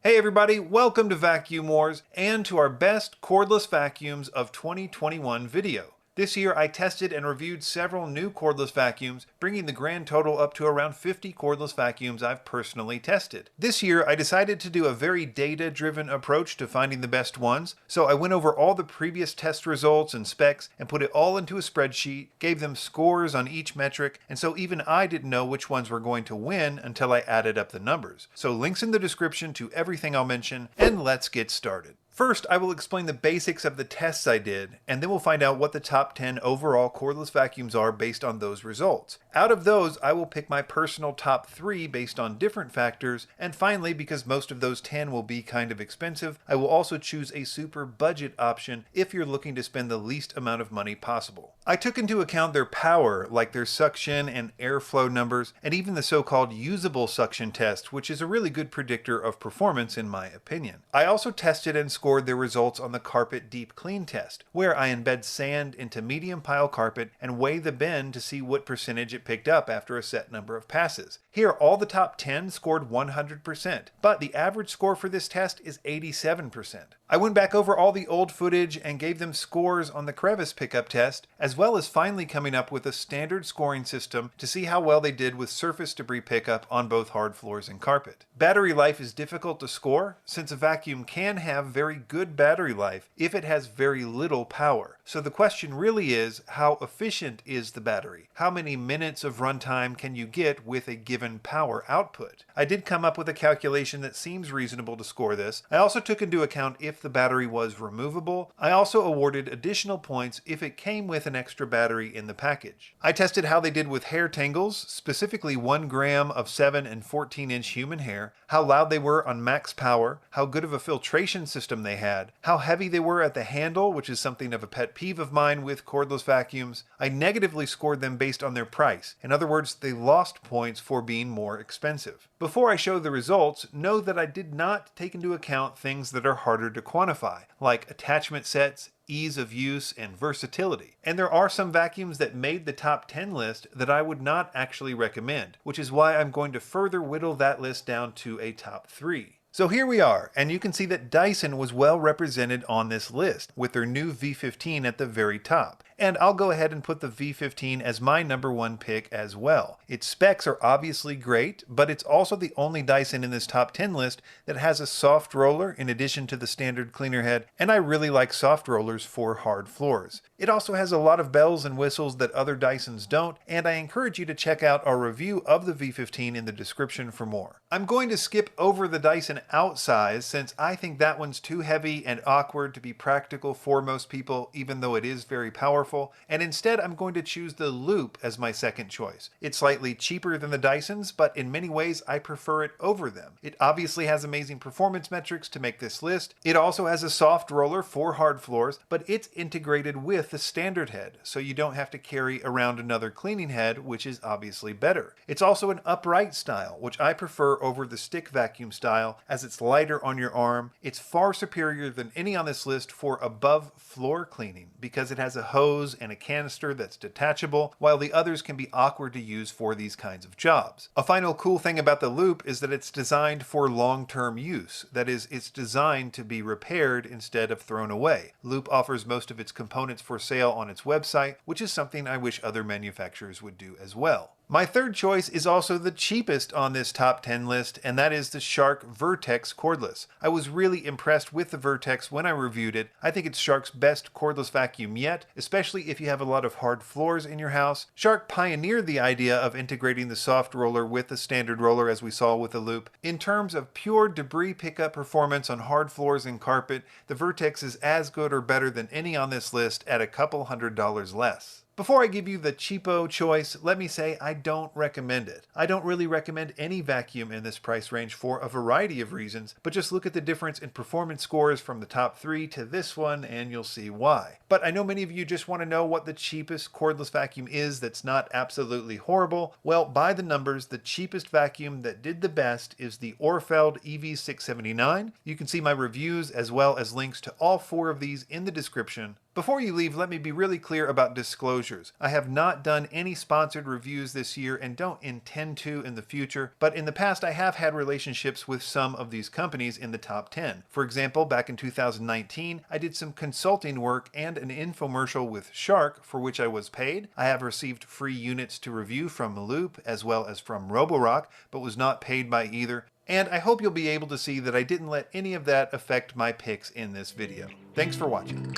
Hey everybody, welcome to Vacuum Wars and to our best cordless vacuums of 2021 video. This year I tested and reviewed several new cordless vacuums, bringing the grand total up to around 50 cordless vacuums I've personally tested. This year I decided to do a very data-driven approach to finding the best ones, so I went over all the previous test results and specs and put it all into a spreadsheet, gave them scores on each metric, and so even I didn't know which ones were going to win until I added up the numbers. So links in the description to everything I'll mention, and let's get started. First, I will explain the basics of the tests I did, and then we'll find out what the top 10 overall cordless vacuums are based on those results. Out of those, I will pick my personal top 3 based on different factors, and finally, because most of those 10 will be kind of expensive, I will also choose a super budget option if you're looking to spend the least amount of money possible. I took into account their power, like their suction and airflow numbers, and even the so-called usable suction test, which is a really good predictor of performance in my opinion. I also tested and scored their results on the carpet deep clean test, where I embed sand into medium pile carpet and weigh the bend to see what percentage it picked up after a set number of passes. Here, all the top 10 scored 100%, but the average score for this test is 87%. I went back over all the old footage and gave them scores on the Crevice pickup test, as well as finally coming up with a standard scoring system to see how well they did with surface debris pickup on both hard floors and carpet. Battery life is difficult to score, since a vacuum can have very good battery life if it has very little power. So the question really is, how efficient is the battery? How many minutes of runtime can you get with a given power output? I did come up with a calculation that seems reasonable to score this. I also took into account if the battery was removable. I also awarded additional points if it came with an extra battery in the package. I tested how they did with hair tangles, specifically 1 gram of 7 and 14-inch human hair, how loud they were on max power, how good of a filtration system they had, how heavy they were at the handle, which is something of a pet peeve of mine with cordless vacuums. I negatively scored them based on their price. In other words, they lost points for being more expensive. Before I show the results, know that I did not take into account things that are harder to quantify, like attachment sets, ease of use, and versatility. And there are some vacuums that made the top 10 list that I would not actually recommend, which is why I'm going to further whittle that list down to a top 3. So here we are, and you can see that Dyson was well represented on this list, with their new V15 at the very top. And I'll go ahead and put the V15 as my #1 pick as well. Its specs are obviously great, but it's also the only Dyson in this top 10 list that has a soft roller in addition to the standard cleaner head, and I really like soft rollers for hard floors. It also has a lot of bells and whistles that other Dysons don't, and I encourage you to check out our review of the V15 in the description for more. I'm going to skip over the Dyson outsize since I think that one's too heavy and awkward to be practical for most people, even though it is very powerful, and instead I'm going to choose the Loop as my second choice. It's slightly cheaper than the Dysons, but in many ways I prefer it over them. It obviously has amazing performance metrics to make this list. It also has a soft roller for hard floors, but it's integrated with the standard head, so you don't have to carry around another cleaning head, which is obviously better. It's also an upright style, which I prefer over the stick vacuum style, as it's lighter on your arm. It's far superior than any on this list for above floor cleaning, because it has a hose and a canister that's detachable, while the others can be awkward to use for these kinds of jobs. A final cool thing about the Loop is that it's designed for long-term use. That is, it's designed to be repaired instead of thrown away. Loop offers most of its components for sale on its website, which is something I wish other manufacturers would do as well. My third choice is also the cheapest on this top 10 list, and that is the Shark Vertex Cordless. I was really impressed with the Vertex when I reviewed it. I think it's Shark's best cordless vacuum yet, especially if you have a lot of hard floors in your house. Shark pioneered the idea of integrating the soft roller with the standard roller, as we saw with the Loop. In terms of pure debris pickup performance on hard floors and carpet, the Vertex is as good or better than any on this list at a couple $100 less. Before I give you the cheapo choice, let me say I don't recommend it. I don't really recommend any vacuum in this price range for a variety of reasons, but just look at the difference in performance scores from the top 3 to this one and you'll see why. But I know many of you just want to know what the cheapest cordless vacuum is that's not absolutely horrible. Well, by the numbers, the cheapest vacuum that did the best is the Orfeld EV679. You can see my reviews as well as links to all 4 of these in the description. Before you leave, let me be really clear about disclosures. I have not done any sponsored reviews this year and don't intend to in the future, but in the past I have had relationships with some of these companies in the top 10. For example, back in 2019, I did some consulting work and an infomercial with Shark for which I was paid. I have received free units to review from Loop as well as from Roborock, but was not paid by either. And I hope you'll be able to see that I didn't let any of that affect my picks in this video. Thanks for watching.